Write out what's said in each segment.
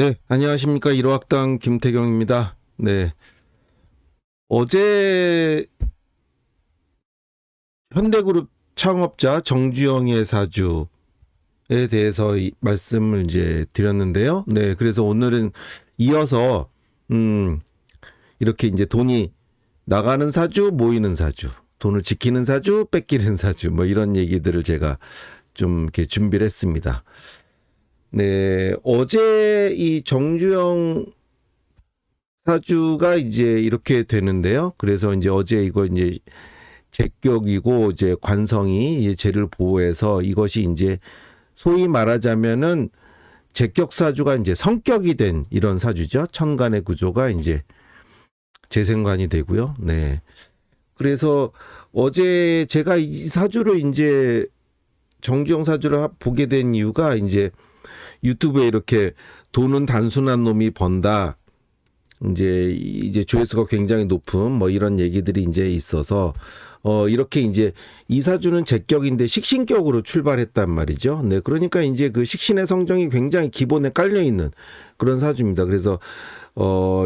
네, 안녕하십니까. 1호학당 김태경입니다. 네, 어제 현대그룹 창업자 정주영의 사주에 대해서 말씀을 이제 드렸는데요. 네, 그래서 오늘은 이어서 이렇게 이제 돈이 나가는 사주, 모이는 사주, 돈을 지키는 사주, 뺏기는 사주, 뭐 이런 얘기들을 제가 좀 이렇게 준비를 했습니다. 네, 어제 이 정주영 사주가 이제 이렇게 되는데요. 그래서 이제 어제 이거 이제 제격이고 이제 관성이 이제 쟤를 보호해서 이것이 이제 소위 말하자면은 제격 사주가 이제 성격이 된 이런 사주죠. 천간의 구조가 이제 재생관이 되고요. 네. 그래서 어제 제가 이 사주를 이제 정주영 사주를 보게 된 이유가 이제 유튜브에 이렇게 돈은 단순한 놈이 번다. 이제 조회수가 굉장히 높은 뭐 이런 얘기들이 이제 있어서 이렇게 이제 이 사주는 제격인데 식신격으로 출발했단 말이죠. 네, 그러니까 이제 그 식신의 성정이 굉장히 기본에 깔려 있는 그런 사주입니다. 그래서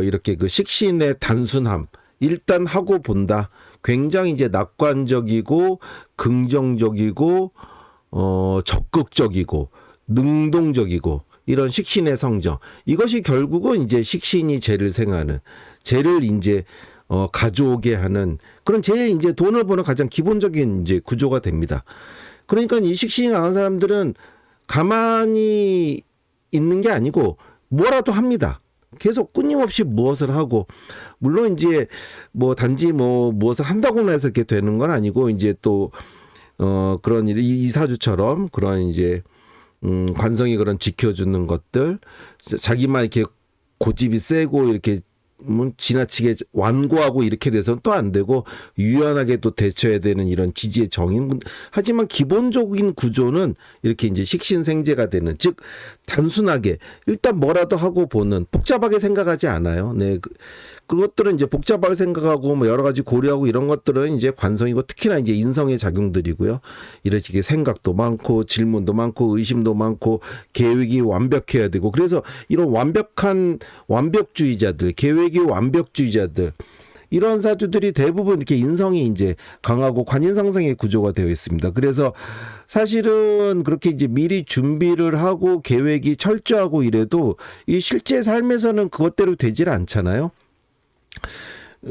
이렇게 그 식신의 단순함 일단 하고 본다. 굉장히 이제 낙관적이고 긍정적이고 적극적이고 능동적이고 이런 식신의 성정 이것이 결국은 이제 식신이 재를 생하는 재를 이제 가져오게 하는 그런 제일 이제 돈을 버는 가장 기본적인 이제 구조가 됩니다. 그러니까 이 식신이 강한 사람들은 가만히 있는 게 아니고 뭐라도 합니다. 계속 끊임없이 무엇을 하고 물론 이제 뭐 단지 뭐 무엇을 한다고 해서 이렇게 되는 건 아니고 이제 또 그런 이 사주처럼 그런 이제 관성이 그런 지켜주는 것들 자기만 이렇게 고집이 세고 이렇게 지나치게 완고하고 이렇게 돼서는 또 안 되고 유연하게 또 대처해야 되는 이런 지지의 정인 하지만 기본적인 구조는 이렇게 이제 식신생재가 되는 즉 단순하게 일단 뭐라도 하고 보는 복잡하게 생각하지 않아요. 네. 그것들은 이제 복잡하게 생각하고 뭐 여러 가지 고려하고 이런 것들은 이제 관성이고 특히나 이제 인성의 작용들이고요. 이렇게 생각도 많고 질문도 많고 의심도 많고 계획이 완벽해야 되고 그래서 이런 완벽주의자들 계획이 완벽주의자들 이런 사주들이 대부분 이렇게 인성이 이제 강하고 관인상성의 구조가 되어 있습니다. 그래서 사실은 그렇게 이제 미리 준비를 하고 계획이 철저하고 이래도 이 실제 삶에서는 그것대로 되질 않잖아요.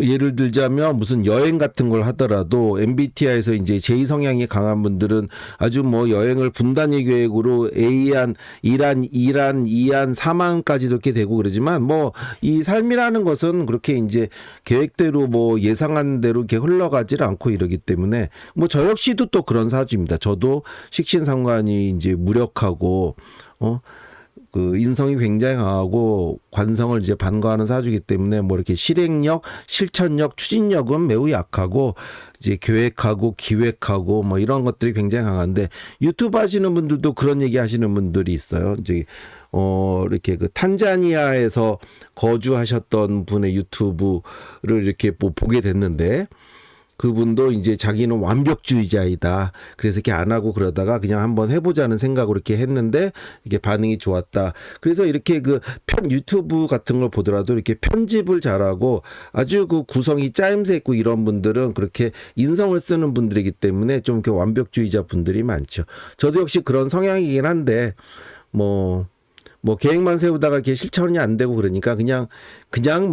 예를 들자면 무슨 여행 같은 걸 하더라도 MBTI에서 이제 제2 성향이 강한 분들은 아주 뭐 여행을 분단위 계획으로 A안, 1안, 2안, 2안, 3안까지 이렇게 되고 그러지만 뭐 이 삶이라는 것은 그렇게 이제 계획대로 뭐 예상한 대로 이렇게 흘러가질 않고 이러기 때문에 뭐 저 역시도 또 그런 사주입니다. 저도 식신상관이 이제 무력하고 그 인성이 굉장히 강하고 관성을 이제 반거하는 사주이기 때문에 뭐 이렇게 실행력, 실천력, 추진력은 매우 약하고 이제 계획하고 기획하고 뭐 이런 것들이 굉장히 강한데 유튜브 하시는 분들도 그런 얘기 하시는 분들이 있어요. 이제 이렇게 그 탄자니아에서 거주하셨던 분의 유튜브를 이렇게 뭐 보게 됐는데 그분도 이제 자기는 완벽주의자이다. 그래서 이렇게 안 하고 그러다가 그냥 한번 해보자는 생각으로 이렇게 했는데 이게 반응이 좋았다. 그래서 이렇게 그 유튜브 같은 걸 보더라도 이렇게 편집을 잘하고 아주 그 구성이 짜임새 있고 이런 분들은 그렇게 인성을 쓰는 분들이기 때문에 좀 이렇게 완벽주의자 분들이 많죠. 저도 역시 그런 성향이긴 한데 뭐 계획만 세우다가 이게 실천이 안 되고 그러니까 그냥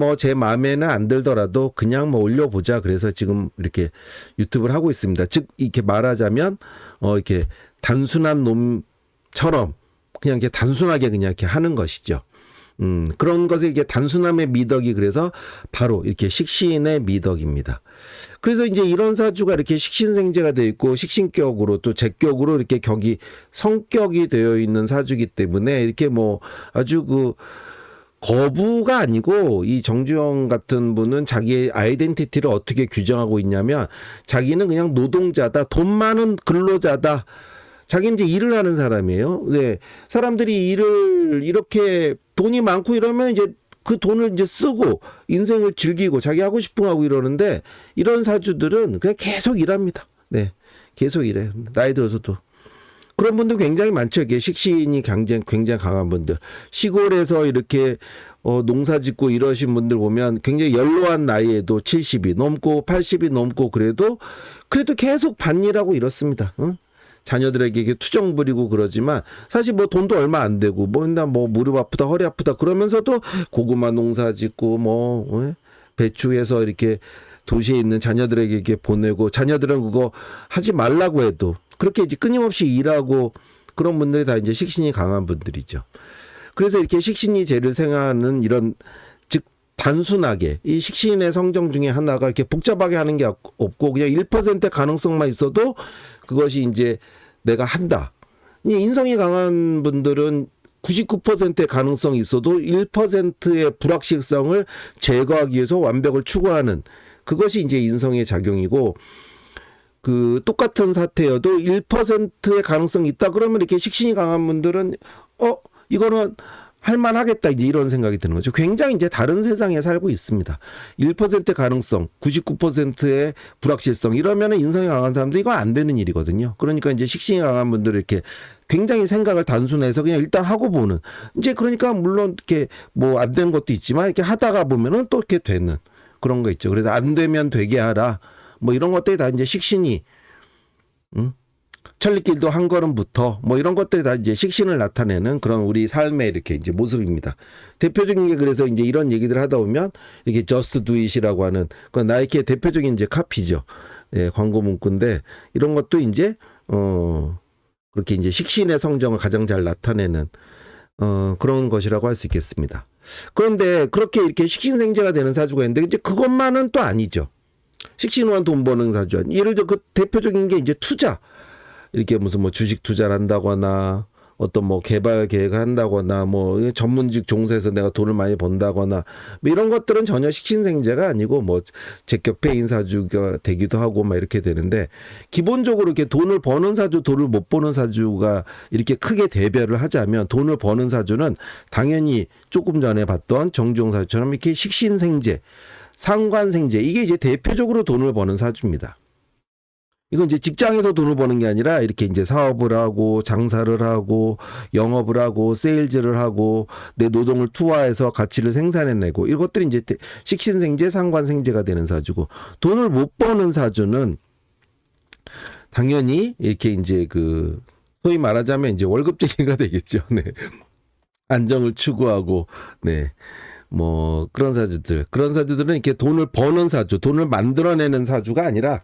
뭐 제 마음에는 안 들더라도 그냥 뭐 올려보자. 그래서 지금 이렇게 유튜브를 하고 있습니다. 즉 이렇게 말하자면 이렇게 단순한 놈처럼 그냥 이렇게 단순하게 그냥 이렇게 하는 것이죠. 그런 것에 이게 단순함의 미덕이 그래서 바로 이렇게 식신의 미덕입니다. 그래서 이제 이런 사주가 이렇게 식신생재가 되어 있고 식신격으로 또 제격으로 이렇게 격이 성격이 되어 있는 사주이기 때문에 이렇게 뭐 아주 그 거부가 아니고 이 정주영 같은 분은 자기의 아이덴티티를 어떻게 규정하고 있냐면 자기는 그냥 노동자다, 돈 많은 근로자다. 자기는 이제 일을 하는 사람이에요. 네. 사람들이 일을 이렇게 돈이 많고 이러면 이제 그 돈을 이제 쓰고 인생을 즐기고 자기 하고 싶은 거 하고 이러는데 이런 사주들은 그냥 계속 일합니다. 네. 계속 일해요. 나이 들어서도. 그런 분들 굉장히 많죠. 이게 식신이 굉장히 강한 분들. 시골에서 이렇게 농사 짓고 이러신 분들 보면 굉장히 연로한 나이에도 70이 넘고 80이 넘고 그래도 계속 밭일하고 이렇습니다. 응? 자녀들에게 이게 투정 부리고 그러지만 사실 뭐 돈도 얼마 안 되고 뭐 맨날 뭐 무릎 아프다 허리 아프다 그러면서도 고구마 농사 짓고 뭐 배추해서 이렇게 도시에 있는 자녀들에게 이렇게 보내고 자녀들은 그거 하지 말라고 해도 그렇게 이제 끊임없이 일하고 그런 분들이 다 이제 식신이 강한 분들이죠. 그래서 이렇게 식신이 죄를 생하는 이런 즉 단순하게 이 식신의 성정 중에 하나가 이렇게 복잡하게 하는 게 없고 그냥 1%의 가능성만 있어도 그것이 이제 내가 한다. 이 인성이 강한 분들은 99%의 가능성이 있어도 1%의 불확실성을 제거하기 위해서 완벽을 추구하는 그것이 이제 인성의 작용이고 그 똑같은 사태여도 1%의 가능성이 있다 그러면 이렇게 식신이 강한 분들은 이거는 할만하겠다 이제 이런 생각이 드는 거죠. 굉장히 이제 다른 세상에 살고 있습니다. 1%의 가능성, 99%의 불확실성 이러면은 인성이 강한 사람도 이거 안 되는 일이거든요. 그러니까 이제 식신이 강한 분들은 이렇게 굉장히 생각을 단순해서 그냥 일단 하고 보는 이제 그러니까 물론 이렇게 뭐 안 되는 것도 있지만 이렇게 하다가 보면은 또 이렇게 되는 그런 거 있죠. 그래서 안 되면 되게 하라 뭐 이런 것들이 다 이제 식신이 천리길도 한 걸음부터 뭐 이런 것들이 다 이제 식신을 나타내는 그런 우리 삶의 이렇게 이제 모습입니다. 대표적인 게 그래서 이제 이런 얘기들 하다 보면 이게 just do it이라고 하는 그 나이키의 대표적인 이제 카피죠. 예, 광고 문구인데 이런 것도 이제 그렇게 이제 식신의 성정을 가장 잘 나타내는 그런 것이라고 할 수 있겠습니다. 그런데 그렇게 이렇게 식신생재가 되는 사주가 있는데 이제 그것만은 또 아니죠. 식신호한 돈 버는 사주. 예를 들어 그 대표적인 게 이제 투자. 이렇게 무슨 뭐 주식 투자를 한다거나 어떤 뭐 개발 계획을 한다거나 뭐 전문직 종사해서 내가 돈을 많이 번다거나 뭐 이런 것들은 전혀 식신생재가 아니고 뭐 제격패인 사주가 되기도 하고 막 이렇게 되는데 기본적으로 이렇게 돈을 버는 사주, 돈을 못 버는 사주가 이렇게 크게 대별을 하자면 돈을 버는 사주는 당연히 조금 전에 봤던 정주영 사주처럼 이렇게 식신생재, 상관생재 이게 이제 대표적으로 돈을 버는 사주입니다. 이건 이제 직장에서 돈을 버는 게 아니라 이렇게 이제 사업을 하고 장사를 하고 영업을 하고 세일즈를 하고 내 노동을 투하해서 가치를 생산해내고 이것들이 이제 식신생재, 상관생재가 되는 사주고 돈을 못 버는 사주는 당연히 이렇게 이제 그 소위 말하자면 이제 월급쟁이가 되겠죠. 네. 안정을 추구하고 네. 뭐 그런 사주들은 이렇게 돈을 버는 사주, 돈을 만들어내는 사주가 아니라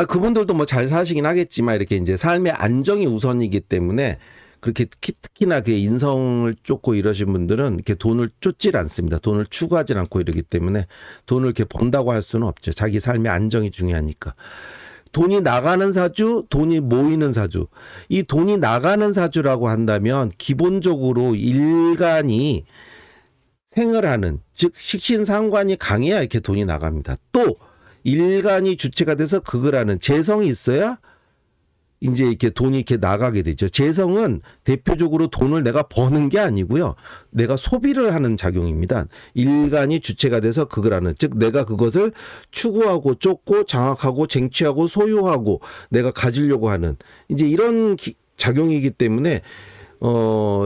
그분들도 뭐 잘 사시긴 하겠지만 이렇게 이제 삶의 안정이 우선이기 때문에 그렇게 특히나 그 인성을 쫓고 이러신 분들은 이렇게 돈을 쫓질 않습니다. 돈을 추구하지 않고 이러기 때문에 돈을 이렇게 번다고 할 수는 없죠. 자기 삶의 안정이 중요하니까. 돈이 나가는 사주, 돈이 모이는 사주. 이 돈이 나가는 사주라고 한다면 기본적으로 일간이 생을 즉 식신상관이 강해야 이렇게 돈이 나갑니다. 또 일간이 주체가 돼서 그걸 하는 재성이 있어야 이제 이렇게 돈이 이렇게 나가게 되죠. 재성은 대표적으로 돈을 내가 버는 게 아니고요. 내가 소비를 하는 작용입니다. 일간이 주체가 돼서 그걸 하는, 즉 내가 그것을 추구하고 쫓고 장악하고 쟁취하고 소유하고 내가 가지려고 하는 이제 이런 작용이기 때문에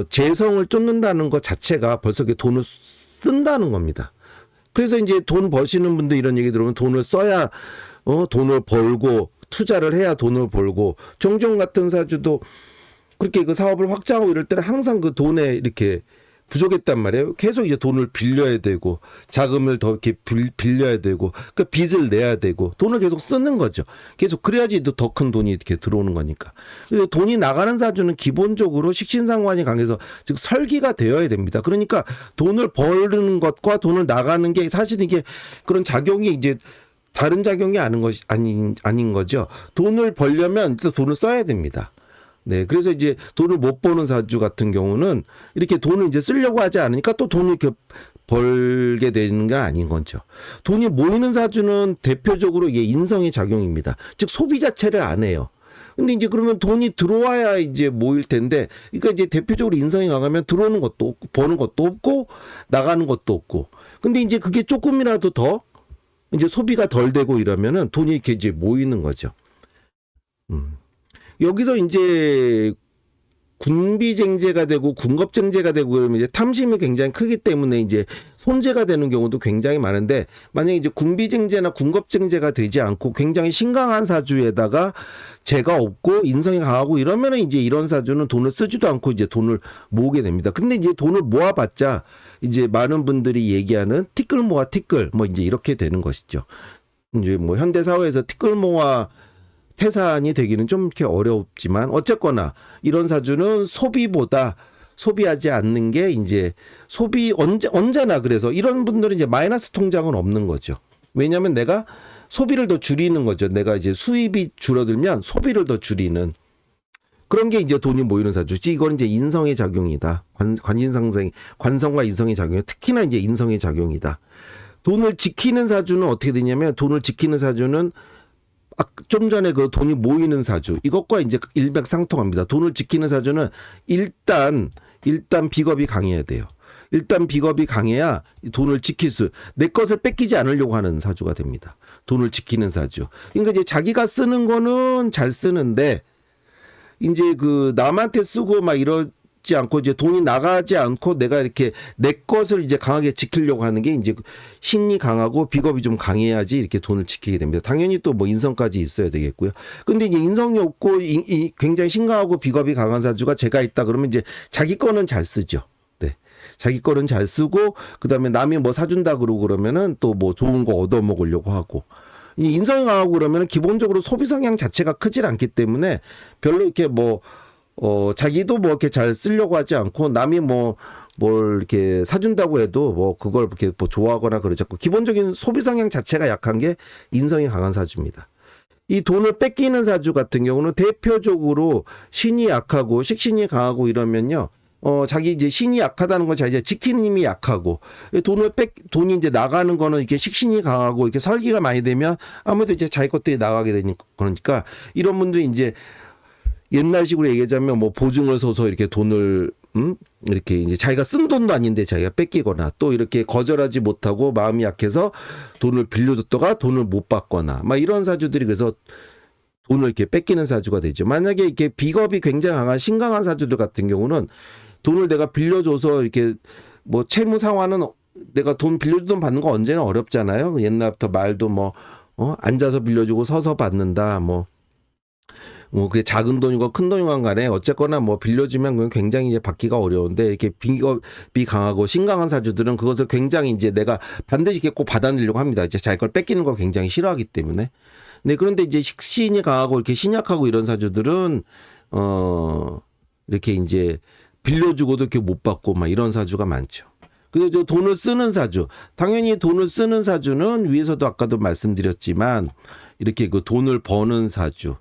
재성을 쫓는다는 것 자체가 벌써 돈을 쓴다는 겁니다. 그래서 이제 돈 버시는 분들 이런 얘기 들으면 돈을 써야 돈을 벌고 투자를 해야 돈을 벌고 정종 같은 사주도 그렇게 그 사업을 확장하고 이럴 때는 항상 그 돈에 이렇게 부족했단 말이에요. 계속 이제 돈을 빌려야 되고 자금을 더 이렇게 빌려야 되고 그 빚을 내야 되고 돈을 계속 쓰는 거죠. 계속 그래야지 또 더 큰 돈이 이렇게 들어오는 거니까. 그래서 돈이 나가는 사주는 기본적으로 식신상관이 강해서 즉 설기가 되어야 됩니다. 그러니까 돈을 버는 것과 돈을 나가는 게 사실 이게 그런 작용이 이제 다른 작용이 아닌 거죠. 돈을 벌려면 또 돈을 써야 됩니다. 네, 그래서 이제 돈을 못 버는 사주 같은 경우는 이렇게 돈을 이제 쓰려고 하지 않으니까 또 돈을 이렇게 벌게 되는 건 아닌 거죠. 돈이 모이는 사주는 대표적으로 이게 인성의 작용입니다. 즉 소비 자체를 안 해요. 근데 이제 그러면 돈이 들어와야 이제 모일 텐데, 그러니까 이제 대표적으로 인성이 강하면 들어오는 것도 없고, 버는 것도 없고, 나가는 것도 없고. 근데 이제 그게 조금이라도 더 이제 소비가 덜 되고 이러면은 돈이 이렇게 이제 모이는 거죠. 여기서 이제 군비쟁제가 되고 군겁쟁제가 되고 그러면 이제 탐심이 굉장히 크기 때문에 이제 손재가 되는 경우도 굉장히 많은데, 만약에 이제 군비쟁제나 군겁쟁제가 되지 않고 굉장히 신강한 사주에다가 재가 없고 인성이 강하고 이러면은 이제 이런 사주는 돈을 쓰지도 않고 이제 돈을 모으게 됩니다. 근데 이제 돈을 모아봤자 이제 많은 분들이 얘기하는 티끌 모아 티끌 뭐 이제 이렇게 되는 것이죠. 이제 뭐 현대 사회에서 티끌 모아 태산이 되기는 좀 이렇게 어렵지만, 어쨌거나 이런 사주는 소비보다 소비하지 않는 게 이제 언제나, 그래서 이런 분들은 이제 마이너스 통장은 없는 거죠. 왜냐하면 내가 소비를 더 줄이는 거죠. 내가 이제 수입이 줄어들면 소비를 더 줄이는 그런 게 이제 돈이 모이는 사주지. 이건 이제 인성의 작용이다. 관성과 인성의 작용, 특히나 이제 인성의 작용이다. 돈을 지키는 사주는 어떻게 되냐면, 돈을 지키는 사주는 좀 전에 그 돈이 모이는 사주, 이것과 이제 일맥상통합니다. 돈을 지키는 사주는 일단 비겁이 강해야 돼요. 일단 비겁이 강해야 돈을 지킬 내 것을 뺏기지 않으려고 하는 사주가 됩니다. 돈을 지키는 사주. 그러니까 이제 자기가 쓰는 거는 잘 쓰는데 이제 그 남한테 쓰고 막 이러지 않고 이제 돈이 나가지 않고 내가 이렇게 내 것을 이제 강하게 지키려고 하는 게 이제 신이 강하고 비겁이 좀 강해야지 이렇게 돈을 지키게 됩니다. 당연히 또 뭐 인성까지 있어야 되겠고요. 근데 이제 인성이 없고 굉장히 신강하고 비겁이 강한 사주가 제가 있다 그러면 이제 자기 거는 잘 쓰죠. 네. 자기 거는 잘 쓰고 그다음에 남이 뭐 사준다 그러면은 또 뭐 좋은 거 얻어 먹으려고 하고, 이 인성이 강하고 그러면은 기본적으로 소비 성향 자체가 크질 않기 때문에 별로 이렇게 자기도 뭐 이렇게 잘 쓰려고 하지 않고, 남이 뭘 이렇게 사준다고 해도 뭐 그걸 이렇게 뭐 좋아하거나 그러지 않고, 기본적인 소비 성향 자체가 약한 게 인성이 강한 사주입니다. 이 돈을 뺏기는 사주 같은 경우는 대표적으로 신이 약하고 식신이 강하고 이러면요. 자기 이제 신이 약하다는 건 자기 지키는 힘이 약하고, 돈이 이제 나가는 거는 이렇게 식신이 강하고 이렇게 설기가 많이 되면 아무래도 이제 자기 것들이 나가게 되니까, 그러니까 이런 분들이 이제 옛날식으로 얘기하자면 뭐 보증을 서서 이렇게 돈을 이렇게 이제 자기가 쓴 돈도 아닌데 자기가 뺏기거나, 또 이렇게 거절하지 못하고 마음이 약해서 돈을 빌려줬다가 돈을 못 받거나 막 이런 사주들이, 그래서 돈을 이렇게 뺏기는 사주가 되죠. 만약에 이렇게 비겁이 굉장히 강한 신강한 사주들 같은 경우는 돈을 내가 빌려줘서 이렇게 뭐 채무 상환은 내가 돈 빌려주던 받는 거 언제나 어렵잖아요. 옛날부터 말도 앉아서 빌려주고 서서 받는다 그게 작은 돈이고 큰 돈이건 간에 어쨌거나 뭐 빌려주면 그건 굉장히 이제 받기가 어려운데, 이렇게 비겁이 강하고 신강한 사주들은 그것을 굉장히 이제 내가 반드시 이렇게 꼭 받아내려고 합니다. 이제 자기 걸 뺏기는 걸 굉장히 싫어하기 때문에. 네, 그런데 이제 식신이 강하고 이렇게 신약하고 이런 사주들은 이렇게 이제 빌려주고도 이렇게 못 받고 막 이런 사주가 많죠. 그리고 돈을 쓰는 사주, 당연히 돈을 쓰는 사주는 위에서도 아까도 말씀드렸지만 이렇게 그 돈을 버는 사주,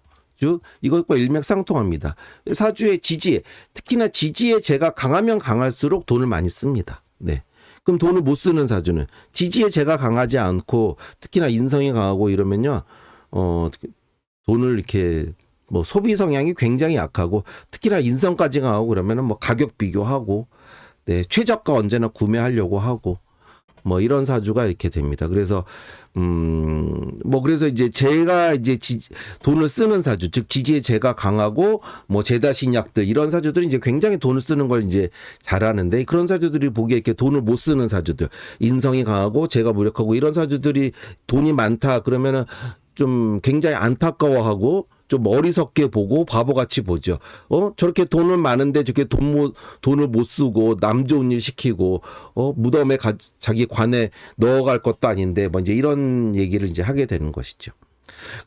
이것과 일맥상통합니다. 사주의 지지에, 특히나 지지에 재가 강하면 강할수록 돈을 많이 씁니다. 네. 그럼 돈을 못 쓰는 사주는 지지에 재가 강하지 않고 특히나 인성이 강하고 이러면요, 돈을 이렇게 뭐 소비 성향이 굉장히 약하고 특히나 인성까지 강하고 그러면은 뭐 가격 비교하고, 네, 최저가 언제나 구매하려고 하고 뭐 이런 사주가 이렇게 됩니다. 그래서 그래서 이제 제가 이제 돈을 쓰는 사주, 즉 지지에 재가 강하고 뭐 재다신약들 이런 사주들이 이제 굉장히 돈을 쓰는 걸 이제 잘하는데, 그런 사주들이 보기에 이렇게 돈을 못 쓰는 사주들, 인성이 강하고 재가 무력하고 이런 사주들이 돈이 많다 그러면은 좀 굉장히 안타까워하고 좀 어리석게 보고 바보같이 보죠. 저렇게 돈은 많은데 저렇게 돈을 못 쓰고 남 좋은 일 시키고, 무덤에 자기 관에 넣어갈 것도 아닌데 뭐 이제 이런 얘기를 이제 하게 되는 것이죠.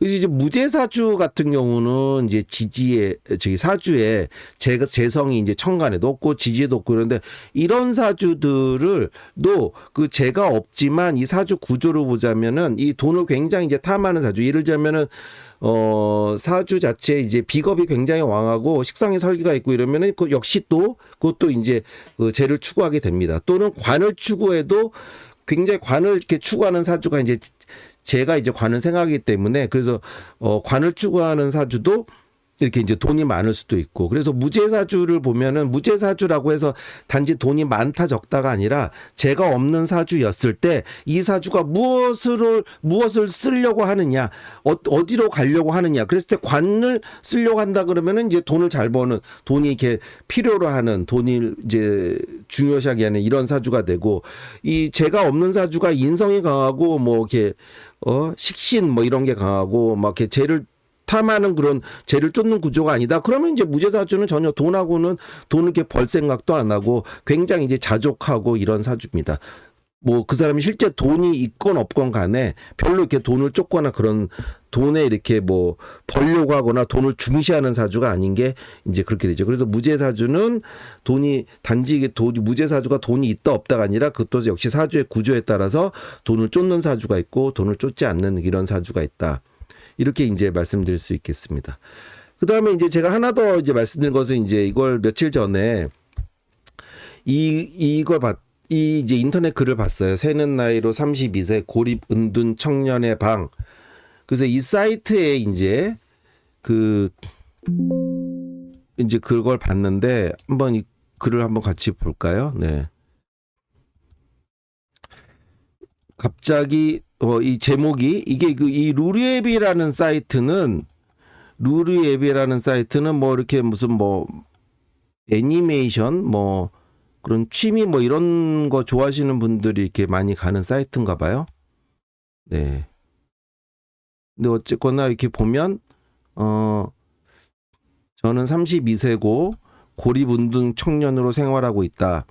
그래서 이제 무제사주 같은 경우는 이제 사주에 재성이 이제 천간에도 없고 지지에도 없고, 그런데 이런 사주들을 그 재가 없지만 이 사주 구조를 보자면은 이 돈을 굉장히 이제 탐하는 사주, 예를 들자면은 사주 자체에 이제 비겁이 굉장히 왕하고 식상의 설기가 있고 이러면은 그 역시 그것도 이제 그 재를 추구하게 됩니다. 또는 관을 추구해도 굉장히 관을 이렇게 추구하는 사주가 이제 관을 생각하기 때문에, 그래서 관을 추구하는 사주도 이렇게 이제 돈이 많을 수도 있고. 그래서 무죄사주를 보면은 무죄사주라고 해서 단지 돈이 많다 적다가 아니라 죄가 없는 사주였을 때 이 사주가 무엇을 쓰려고 하느냐, 어디로 가려고 하느냐. 그랬을 때 관을 쓰려고 한다 그러면은 이제 돈을 잘 버는, 돈이 이렇게 필요로 하는, 돈이 이제 중요시하게 하는 이런 사주가 되고, 이 죄가 없는 사주가 인성이 강하고 뭐 이렇게 식신 뭐 이런 게 강하고 막 이렇게 죄를 탐하는 그런 죄를 쫓는 구조가 아니다. 그러면 이제 무죄사주는 전혀 돈을 이렇게 벌 생각도 안 하고 굉장히 이제 자족하고 이런 사주입니다. 뭐 그 사람이 실제 돈이 있건 없건 간에 별로 이렇게 돈을 쫓거나 그런 돈에 이렇게 뭐 벌려고 하거나 돈을 중시하는 사주가 아닌 게 이제 그렇게 되죠. 그래서 무죄사주는 돈이 단지 이게 무죄사주가 돈이 있다 없다가 아니라 그것도 역시 사주의 구조에 따라서 돈을 쫓는 사주가 있고 돈을 쫓지 않는 이런 사주가 있다. 이렇게 이제 말씀드릴 수 있겠습니다. 그 다음에 이제 제가 하나 더 이제 말씀드린 것은 이제 이걸 며칠 전에 이제 인터넷 글을 봤어요. 새는 나이로 32세 고립 은둔 청년의 방. 그래서 이 사이트에 이제 이제 그걸 봤는데 한번 이 글을 한번 같이 볼까요? 네. 갑자기 이 제목이 이게 이 루리앱이라는 사이트는 뭐 이렇게 무슨 뭐 애니메이션 뭐 그런 취미 뭐 이런 거 좋아하시는 분들이 이렇게 많이 가는 사이트인가 봐요. 네. 근데 어쨌거나 이렇게 보면 저는 32세고 고립운동 청년으로 생활하고 있다.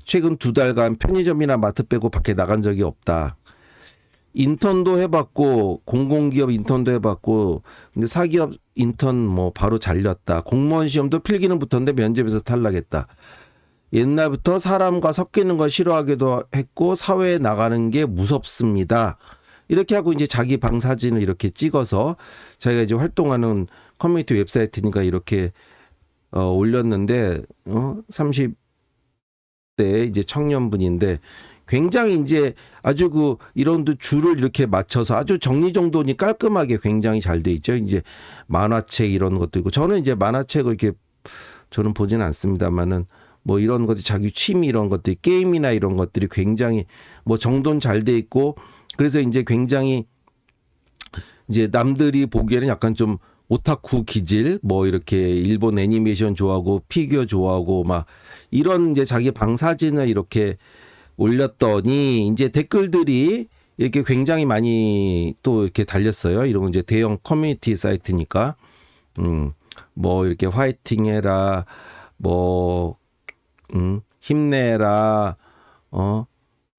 최근 2달간 편의점이나 마트 빼고 밖에 나간 적이 없다. 인턴도 해봤고 공공기업 인턴도 해봤고 근데 사기업 인턴 뭐 바로 잘렸다. 공무원 시험도 필기는 붙었는데 면접에서 탈락했다. 옛날부터 사람과 섞이는 걸 싫어하기도 했고 사회에 나가는 게 무섭습니다. 이렇게 하고 이제 자기 방 사진을 이렇게 찍어서 자기가 이제 활동하는 커뮤니티 웹사이트니까 이렇게 올렸는데 30대 이제 청년분인데 굉장히 이제 아주 이런 줄을 이렇게 맞춰서 아주 정리정돈이 깔끔하게 굉장히 잘 돼 있죠. 이제 만화책 이런 것도 있고 저는 이제 만화책을 이렇게 저는 보지는 않습니다만은 뭐 이런 것들 자기 취미 이런 것들 게임이나 이런 것들이 굉장히 뭐 정돈 잘 돼 있고 그래서 이제 굉장히 이제 남들이 보기에는 약간 좀 오타쿠 기질 뭐 이렇게 일본 애니메이션 좋아하고 피규어 좋아하고 막 이런 이제 자기 방 사진을 이렇게 올렸더니 이제 댓글들이 이렇게 굉장히 많이 또 이렇게 달렸어요. 이런 이제 대형 커뮤니티 사이트니까 뭐 이렇게 화이팅 해라 뭐 힘내라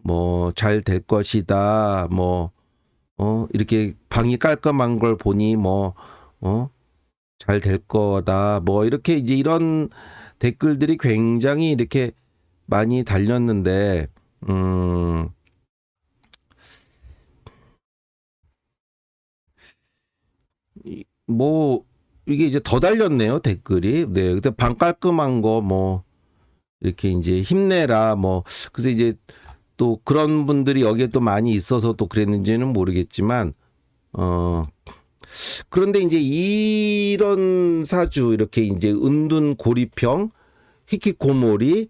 뭐 잘 될 것이다 뭐 이렇게 방이 깔끔한 걸 보니 뭐 잘 될 거다 뭐 이렇게 이제 이런 댓글들이 굉장히 이렇게 많이 달렸는데 뭐 이게 이제 더 달렸네요 댓글이. 네, 그때 방 깔끔한 거 뭐 이렇게 이제 힘내라 뭐 그래서 이제 또 그런 분들이 여기에 또 많이 있어서 또 그랬는지는 모르겠지만 그런데 이제 이런 사주 이렇게 이제 은둔 고립형 히키코모리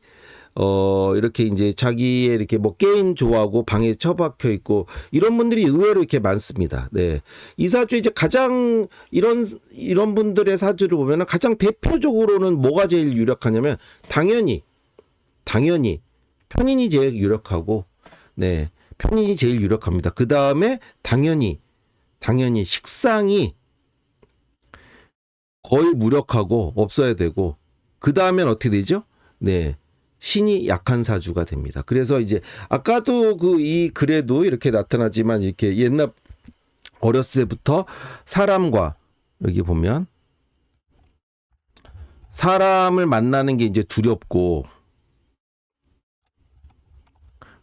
이렇게 이제 자기의 이렇게 뭐 게임 좋아하고 방에 처박혀 있고 이런 분들이 의외로 이렇게 많습니다. 네. 이 사주 이제 가장 이런 분들의 사주를 보면은 가장 대표적으로는 뭐가 제일 유력하냐면 당연히 편인이 제일 유력하고 네. 편인이 제일 유력합니다. 그다음에 당연히 식상이 거의 무력하고 없어야 되고 그다음엔 어떻게 되죠? 네. 신이 약한 사주가 됩니다. 그래서 이제 아까도 이 글에도 이렇게 나타나지만 이렇게 옛날 어렸을 때부터 사람과 여기 보면 사람을 만나는 게 이제 두렵고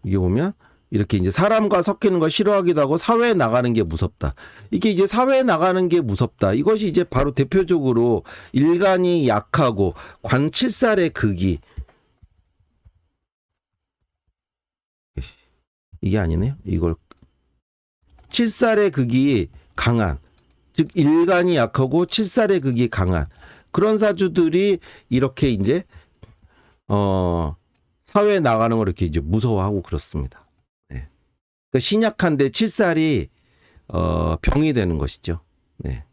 이게 보면 이렇게 이제 사람과 섞이는 걸 싫어하기도 하고 사회에 나가는 게 무섭다. 이게 이제 사회에 나가는 게 무섭다. 이것이 이제 바로 대표적으로 일간이 약하고 관칠살의 극이 이게 아니네요. 이걸 칠살의 극이 강한 즉 일간이 약하고 칠살의 극이 강한 그런 사주들이 이렇게 이제 사회에 나가는 걸 이렇게 이제 무서워하고 그렇습니다. 네. 그러니까 신약한데 칠살이 병이 되는 것이죠. 네.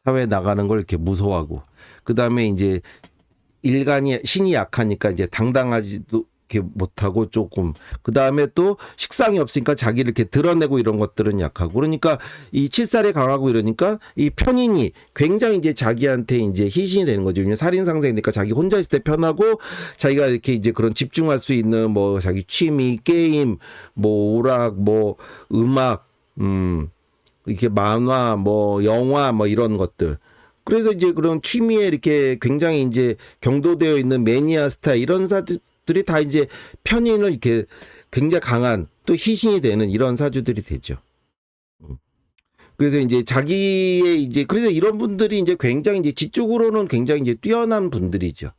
사회에 나가는 걸 이렇게 무서워하고, 그 다음에 이제 일간이 신이 약하니까 이제 당당하지도 이렇게 못하고 조금, 그 다음에 또 식상이 없으니까 자기를 이렇게 드러내고 이런 것들은 약하고, 그러니까 이 칠살에 강하고 이러니까 이 편인이 굉장히 이제 자기한테 이제 희신이 되는 거죠. 왜냐면 살인 상생이니까 자기 혼자 있을 때 편하고, 자기가 이렇게 이제 그런 집중할 수 있는 뭐 자기 취미, 게임, 뭐 오락, 뭐 음악, 이렇게 만화, 뭐 영화, 뭐 이런 것들. 그래서 이제 그런 취미에 이렇게 굉장히 이제 경도되어 있는 매니아 스타 이런 사주들이 다 이제 편인을 이렇게 굉장히 강한 또 희신이 되는 이런 사주들이 되죠. 그래서 이제 자기의 이제 그래서 이런 분들이 이제 굉장히 이제 지적으로는 굉장히 이제 뛰어난 분들이죠.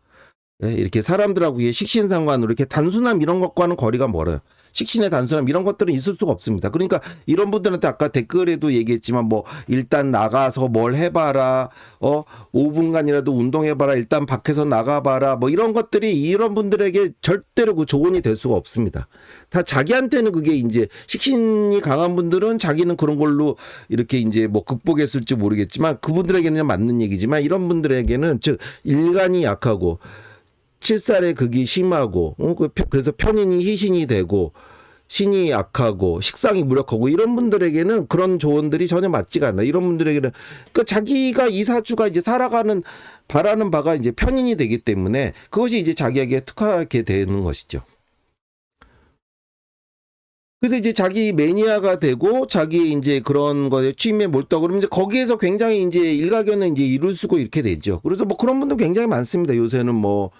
네, 이렇게 사람들하고 식신상관으로 이렇게 단순함 이런 것과는 거리가 멀어요. 식신의 단순함 이런 것들은 있을 수가 없습니다. 그러니까 이런 분들한테 아까 댓글에도 얘기했지만 뭐 일단 나가서 뭘 해봐라, 5분간이라도 운동해봐라, 일단 밖에서 나가봐라, 뭐 이런 것들이 이런 분들에게 절대로 그 조언이 될 수가 없습니다. 다 자기한테는 그게 이제 식신이 강한 분들은 자기는 그런 걸로 이렇게 이제 뭐 극복했을지 모르겠지만 그분들에게는 맞는 얘기지만 이런 분들에게는 즉 일간이 약하고 칠살의 극이 심하고, 그래서 편인이 희신이 되고, 신이 약하고, 식상이 무력하고, 이런 분들에게는 그런 조언들이 전혀 맞지가 않아요. 이런 분들에게는, 그러니까 자기가 이 사주가 이제 살아가는, 바라는 바가 이제 편인이 되기 때문에 그것이 이제 자기에게 특화하게 되는 것이죠. 그래서 이제 자기 매니아가 되고 자기 이제 그런 거에 취미에 몰두하고 그러면 이제 거기에서 굉장히 이제 일가견을 이제 이룰 수고 이렇게 되죠. 그래서 뭐 그런 분도 굉장히 많습니다. 요새는 뭐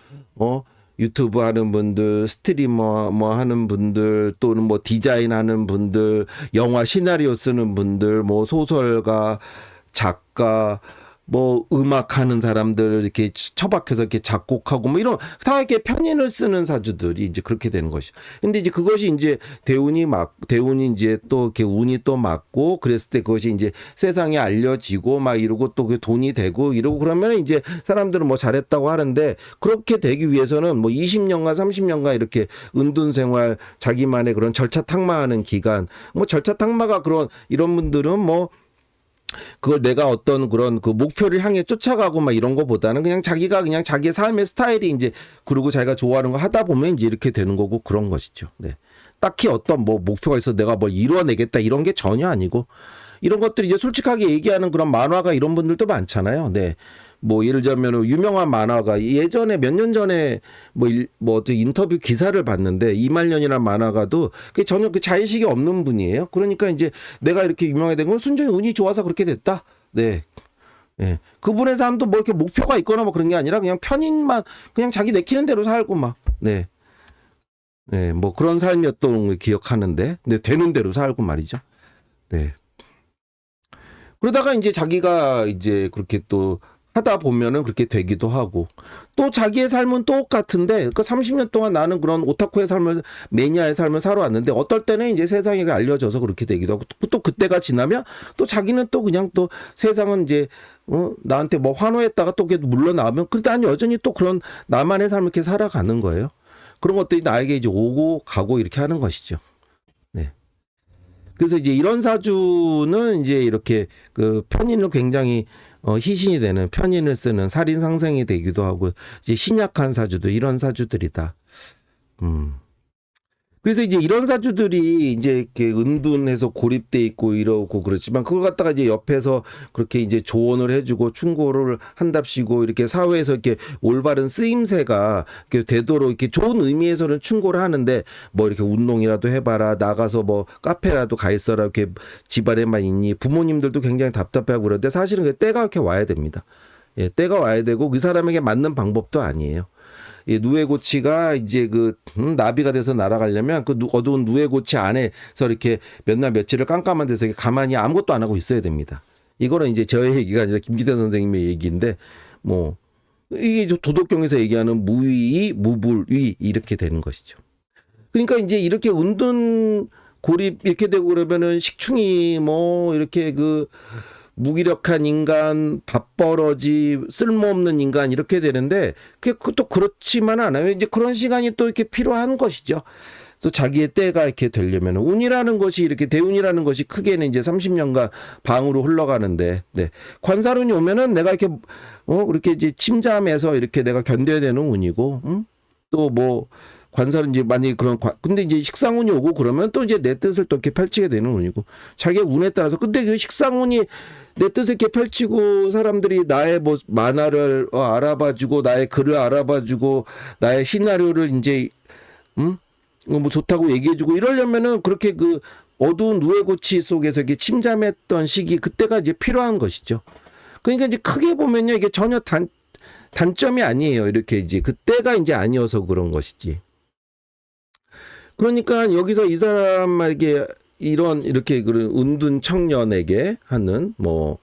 유튜브 하는 분들, 스트리머 뭐 하는 분들, 또는 뭐 디자인 하는 분들, 영화 시나리오 쓰는 분들, 뭐 소설가, 작가, 뭐 음악 하는 사람들 이렇게 처박혀서 이렇게 작곡하고 뭐 이런 다 이렇게 편인을 쓰는 사주들이 이제 그렇게 되는 것이죠. 근데 이제 그것이 이제 대운이 이제 또 이렇게 운이 또 맞고 그랬을 때 그것이 이제 세상에 알려지고 막 이러고 또 그 돈이 되고 이러고 그러면 이제 사람들은 뭐 잘했다고 하는데, 그렇게 되기 위해서는 뭐 20년간 30년간 이렇게 은둔 생활, 자기만의 그런 절차 탕마하는 기간, 뭐 절차 탕마가 그런 이런 분들은 뭐 그걸 내가 어떤 그런 그 목표를 향해 쫓아가고 막 이런 거보다는 그냥 자기가 그냥 자기의 삶의 스타일이 이제 그리고 자기가 좋아하는 거 하다 보면 이제 이렇게 되는 거고 그런 것이죠. 네. 딱히 어떤 뭐 목표가 있어 내가 뭘 이뤄내겠다 이런 게 전혀 아니고, 이런 것들이 이제 솔직하게 얘기하는 그런 만화가 이런 분들도 많잖아요. 네. 뭐 예를 들면 유명한 만화가 예전에 몇 년 전에 뭐 어떤 인터뷰 기사를 봤는데 이말년이라는 만화가도 그 전혀 그 자의식이 없는 분이에요. 그러니까 이제 내가 이렇게 유명하게 된 건 순전히 운이 좋아서 그렇게 됐다. 네. 예. 그분의 삶도 뭐 이렇게 목표가 있거나 뭐 그런 게 아니라 그냥 편인만 그냥 자기 내키는 대로 살고 막. 네. 네. 뭐 그런 삶이었던 걸 기억하는데, 네. 되는 대로 살고 말이죠. 네. 그러다가 이제 자기가 이제 그렇게 또 하다 보면은 그렇게 되기도 하고, 또 자기의 삶은 똑같은데 그 30년 동안 나는 그런 오타쿠의 삶을, 매니아의 삶을 살아왔는데 어떨 때는 이제 세상에 알려져서 그렇게 되기도 하고, 또 그때가 지나면 또 자기는 또 그냥 또 세상은 이제 나한테 뭐 환호했다가 또 물러나오면 그때 난 여전히 또 그런 나만의 삶을 이렇게 살아가는 거예요. 그런 것들이 나에게 이제 오고 가고 이렇게 하는 것이죠. 네. 그래서 이제 이런 사주는 이제 이렇게 그 편인을 굉장히 희신이 되는, 편인을 쓰는 살인 상생이 되기도 하고, 이제 신약한 사주도 이런 사주들이다. 그래서 이제 이런 사주들이 이제 이렇게 은둔해서 고립돼 있고 이러고 그렇지만, 그걸 갖다가 이제 옆에서 그렇게 이제 조언을 해주고 충고를 한답시고 이렇게 사회에서 이렇게 올바른 쓰임새가 이렇게 되도록 이렇게 좋은 의미에서는 충고를 하는데, 뭐 이렇게 운동이라도 해봐라, 나가서 뭐 카페라도 가 있어라, 이렇게 집안에만 있니, 부모님들도 굉장히 답답해하고 그러는데 사실은 그 때가 이렇게 와야 됩니다. 예, 때가 와야 되고 그 사람에게 맞는 방법도 아니에요. 이 누에고치가 이제 그 나비가 돼서 날아가려면 그 어두운 누에고치 안에서 이렇게 몇 날 며칠을 깜깜한 데서 가만히 아무것도 안 하고 있어야 됩니다. 이거는 이제 저의 얘기가 아니라 김기태 선생님의 얘기인데, 뭐 이게 도덕경에서 얘기하는 무위, 무불위 이렇게 되는 것이죠. 그러니까 이제 이렇게 은둔 고립 이렇게 되고 그러면은 식충이 뭐 이렇게 그 무기력한 인간, 밥벌어지, 쓸모없는 인간 이렇게 되는데 그것도 그렇지만 않아요. 이제 그런 시간이 또 이렇게 필요한 것이죠. 또 자기의 때가 이렇게 되려면 운이라는 것이 이렇게 대운이라는 것이 크게는 이제 30년간 방으로 흘러가는데 네. 관살운이 오면은 내가 이렇게 이렇게 이제 침잠해서 이렇게 내가 견뎌야 되는 운이고 또 뭐 관살은 이제 많이 근데 이제 식상운이 오고 그러면 또 이제 내 뜻을 또 이렇게 펼치게 되는 운이고 자기의 운에 따라서 근데 그 식상운이 내 뜻을 이렇게 펼치고 사람들이 나의 뭐 만화를 알아봐주고 나의 글을 알아봐주고 나의 시나리오를 이제 뭐 좋다고 얘기해주고 이러려면은 그렇게 그 어두운 누에고치 속에서 이게 침잠했던 시기 그때가 이제 필요한 것이죠. 그러니까 이제 크게 보면요 이게 전혀 단점이 아니에요. 이렇게 이제 그때가 이제 아니어서 그런 것이지. 그러니까 여기서 이 사람에게 이렇게 그런 은둔 청년에게 하는 뭐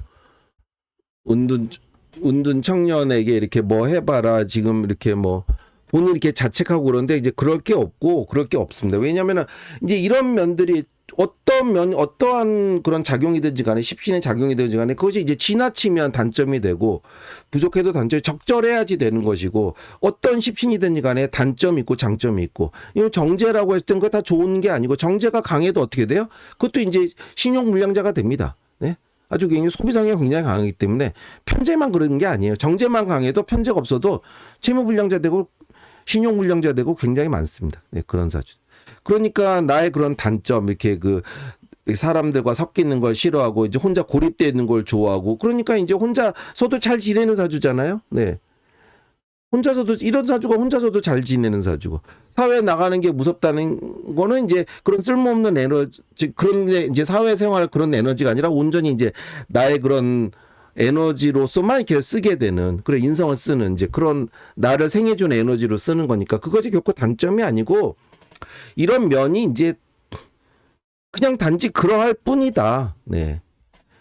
은둔 청년에게 이렇게 뭐 해봐라 지금 이렇게 뭐 본인 이렇게 자책하고 그러는데 이제 그럴 게 없습니다. 왜냐하면 이제 이런 면들이 어떠한 그런 작용이든지 간에 십신의 작용이든지 간에 그것이 이제 지나치면 단점이 되고 부족해도 단점이 적절해야지 되는 것이고 어떤 십신이든지 간에 단점이 있고 장점이 있고 이 정제라고 했을 땐 그거 다 좋은 게 아니고 정제가 강해도 어떻게 돼요? 그것도 이제 신용불량자가 됩니다. 네? 아주 굉장히 소비성향이 굉장히 강하기 때문에 편제만 그런 게 아니에요. 정제만 강해도 편제가 없어도 채무불량자 되고 신용불량자 되고 굉장히 많습니다. 네, 그런 사주. 그러니까 나의 그런 단점 이렇게 그 사람들과 섞이는 걸 싫어하고 이제 혼자 고립되어 있는 걸 좋아하고 그러니까 이제 혼자서도 잘 지내는 사주잖아요. 네. 혼자서도 이런 사주가 혼자서도 잘 지내는 사주고 사회에 나가는 게 무섭다는 거는 이제 그런 쓸모없는 에너지 그런데 이제 사회생활 그런 에너지가 아니라 온전히 이제 나의 그런 에너지로서만 이렇게 쓰게 되는 그런 인성을 쓰는 이제 그런 나를 생해준 에너지로 쓰는 거니까 그것이 결코 단점이 아니고 이런 면이 이제 그냥 단지 그러할 뿐이다. 네.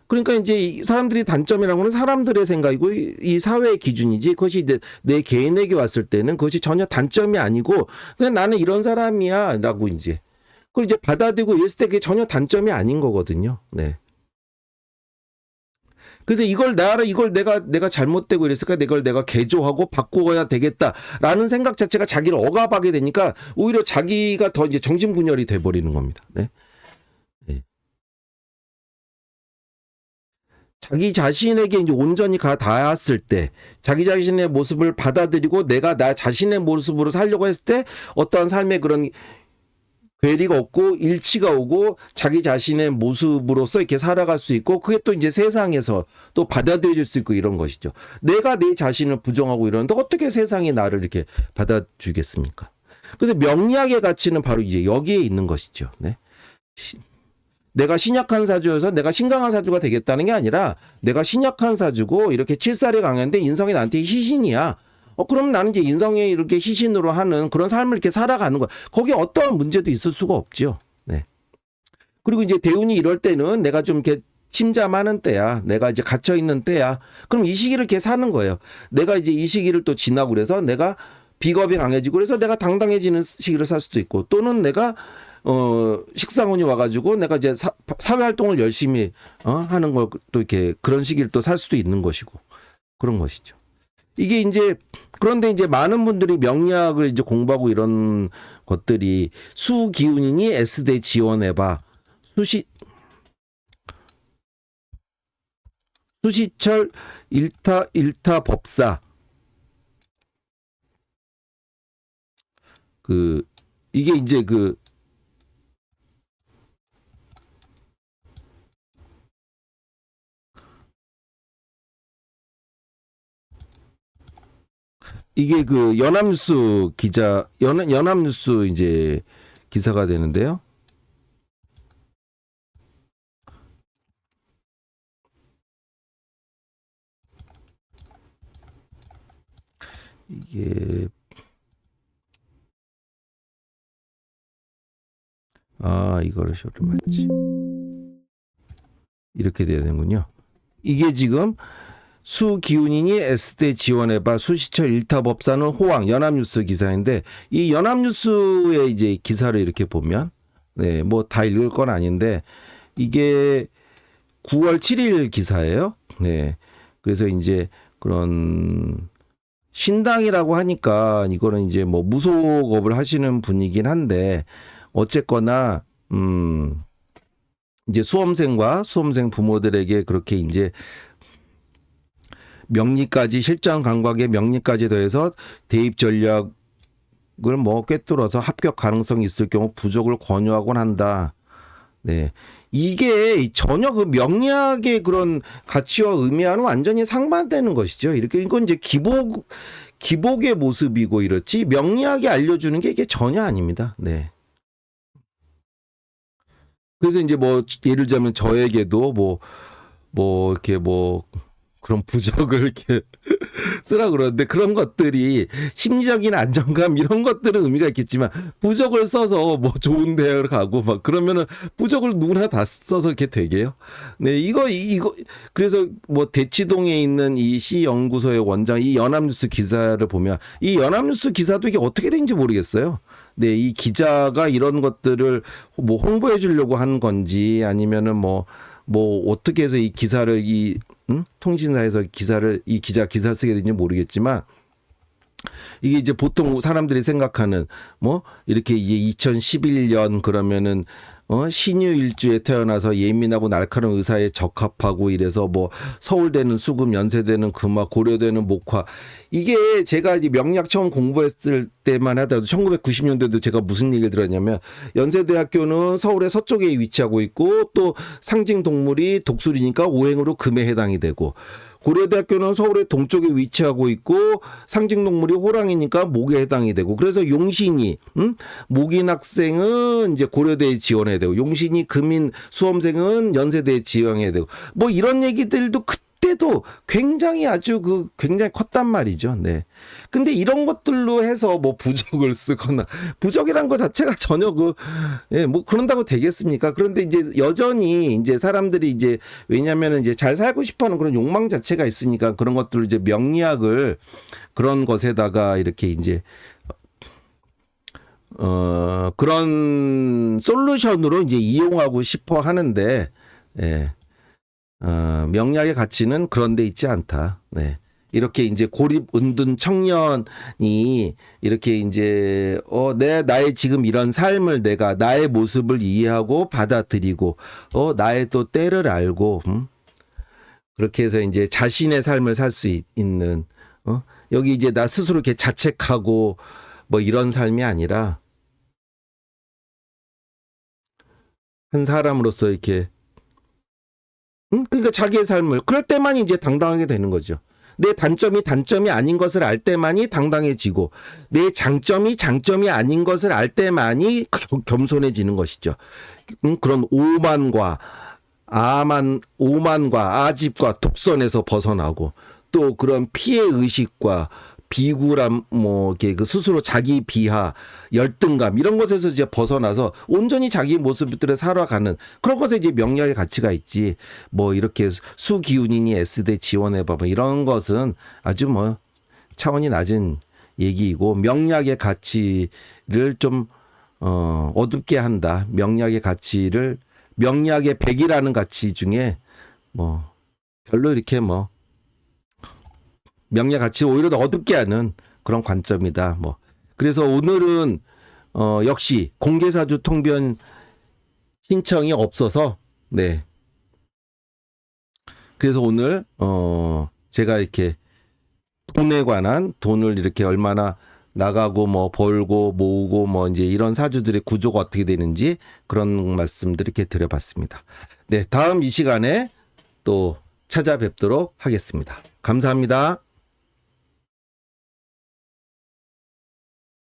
그러니까 이제 이 사람들이 단점이라는 거는 사람들의 생각이고 이 사회의 기준이지 그것이 내 개인에게 왔을 때는 그것이 전혀 단점이 아니고 그냥 나는 이런 사람이야라고 이제 그걸 이제 받아들이고 이랬을 때 그게 전혀 단점이 아닌 거거든요. 네. 그래서 이걸 내가 잘못되고 이랬을까? 이걸 내가 개조하고 바꾸어야 되겠다라는 생각 자체가 자기를 억압하게 되니까 오히려 자기가 더 이제 정신분열이 돼버리는 겁니다. 네. 네. 자기 자신에게 이제 온전히 닿았을 때, 자기 자신의 모습을 받아들이고 내가 나 자신의 모습으로 살려고 했을 때 어떠한 삶의 그런 괴리가 없고 일치가 오고 자기 자신의 모습으로서 이렇게 살아갈 수 있고 그게 또 이제 세상에서 또 받아들여질 수 있고 이런 것이죠. 내가 내 자신을 부정하고 이러는데 어떻게 세상이 나를 이렇게 받아주겠습니까? 그래서 명리학의 가치는 바로 이제 여기에 있는 것이죠. 네. 내가 신약한 사주여서 내가 신강한 사주가 되겠다는 게 아니라 내가 신약한 사주고 이렇게 칠살이 강한데 인성이 나한테 희신이야. 그럼 나는 이제 인성에 이렇게 희신으로 하는 그런 삶을 이렇게 살아가는 거야. 거기에 어떠한 문제도 있을 수가 없죠. 네. 그리고 이제 대운이 이럴 때는 내가 좀 이렇게 침잠하는 때야. 내가 이제 갇혀 있는 때야. 그럼 이 시기를 이렇게 사는 거예요. 내가 이제 이 시기를 또 지나고 그래서 내가 비겁이 강해지고 그래서 내가 당당해지는 시기를 살 수도 있고 또는 내가 식상운이 와가지고 내가 이제 사회 활동을 열심히 하는 걸 또 이렇게 그런 시기를 또 살 수도 있는 것이고 그런 것이죠. 이게 이제 그런데 이제 많은 분들이 명리학을 이제 공부하고 이런 것들이 수기운이니 S대 지원해봐 수시철 일타 법사 이게 이제 이게 연합뉴스 연합뉴스 이제 기사가 되는데요. 이게 이거를 쇼를 맞지. 이렇게 돼야 되는군요. 이게 지금 수기운이니 S대 지원해봐 수시철 일타법사는 호황 연합뉴스 기사인데 이 연합뉴스의 이제 기사를 이렇게 보면 네, 뭐 다 읽을 건 아닌데 이게 9월 7일 기사예요. 네. 그래서 이제 그런 신당이라고 하니까 이거는 이제 뭐 무속업을 하시는 분이긴 한데 어쨌거나 이제 수험생과 수험생 부모들에게 그렇게 이제 명리까지 실전 감각의 명리까지 더해서 대입 전략을 뭐 꿰뚫어서 합격 가능성이 있을 경우 부족을 권유하곤 한다. 네. 이게 전혀 그 명리학의 그런 가치와 의미와는 완전히 상반되는 것이죠. 이렇게 이건 이제 기복의 모습이고 이렇지 명리학이 알려주는 게 이게 전혀 아닙니다. 네. 그래서 이제 뭐 예를 들자면 저에게도 뭐 이렇게 뭐 그런 부적을 이렇게 쓰라 그러는데 그런 것들이 심리적인 안정감 이런 것들은 의미가 있겠지만 부적을 써서 뭐 좋은 대학을 가고 막 그러면은 부적을 누구나 다 써서 이렇게 되게요. 네, 이거 그래서 뭐 대치동에 있는 이 시 연구소의 원장 이 연합뉴스 기사를 보면 이 연합뉴스 기사도 이게 어떻게 된지 모르겠어요. 네, 이 기자가 이런 것들을 뭐 홍보해 주려고 한 건지 아니면은 뭐 어떻게 해서 이 기사를 통신사에서 이 기사를 쓰게 된지 모르겠지만 이게 이제 보통 사람들이 생각하는 뭐 이렇게 이제 2011년 그러면은 신유일주에 태어나서 예민하고 날카로운 의사에 적합하고 이래서 뭐 서울대는 수금, 연세대는 금화, 고려대는 목화. 이게 제가 이제 명리학 처음 공부했을 때만 하더라도 1990년대도 제가 무슨 얘기를 들었냐면 연세대학교는 서울의 서쪽에 위치하고 있고 또 상징 동물이 독수리니까 오행으로 금에 해당이 되고 고려대학교는 서울의 동쪽에 위치하고 있고 상징동물이 호랑이니까 목에 해당이 되고 그래서 용신이 목인 학생은 이제 고려대에 지원해야 되고 용신이 금인 수험생은 연세대에 지원해야 되고 뭐 이런 얘기들도 그때도 굉장히 굉장히 컸단 말이죠. 네. 근데 이런 것들로 해서 뭐 부적을 쓰거나 부적이란 것 자체가 전혀 뭐 그런다고 되겠습니까? 그런데 이제 여전히 이제 사람들이 이제 왜냐면은 이제 잘 살고 싶어 하는 그런 욕망 자체가 있으니까 그런 것들을 이제 명리학을 그런 것에다가 이렇게 이제 그런 솔루션으로 이제 이용하고 싶어 하는데 예. 명리학의 가치는 그런 데 있지 않다. 네. 이렇게 이제 고립 은둔 청년이 이렇게 이제 나의 지금 이런 삶을 내가 나의 모습을 이해하고 받아들이고 나의 또 때를 알고 그렇게 해서 이제 자신의 삶을 살 수 있는 여기 이제 나 스스로 이렇게 자책하고 뭐 이런 삶이 아니라 한 사람으로서 이렇게 그러니까 자기의 삶을 그럴 때만 이제 당당하게 되는 거죠. 내 단점이 아닌 것을 알 때만이 당당해지고 내 장점이 아닌 것을 알 때만이 겸손해지는 것이죠. 그런 오만과 아집과 독선에서 벗어나고 또 그런 피해 의식과 비굴함, 뭐, 이렇게 그 스스로 자기 비하, 열등감, 이런 것에서 이제 벗어나서 온전히 자기 모습들을 살아가는 그런 것에 이제 명리학의 가치가 있지. 뭐, 이렇게 수기운이니 S대 지원해봐. 뭐 이런 것은 아주 뭐, 차원이 낮은 얘기이고, 명리학의 가치를 좀, 어둡게 한다. 명리학의 100이라는 가치 중에 뭐, 별로 이렇게 뭐, 명리학 가치를 오히려 더 어둡게 하는 그런 관점이다. 뭐 그래서 오늘은 역시 공개사주 통변 신청이 없어서 네. 그래서 오늘 제가 이렇게 돈에 관한 돈을 이렇게 얼마나 나가고 뭐 벌고 모으고 뭐 이제 이런 사주들의 구조가 어떻게 되는지 그런 말씀들 이렇게 드려봤습니다. 네, 다음 이 시간에 또 찾아뵙도록 하겠습니다. 감사합니다.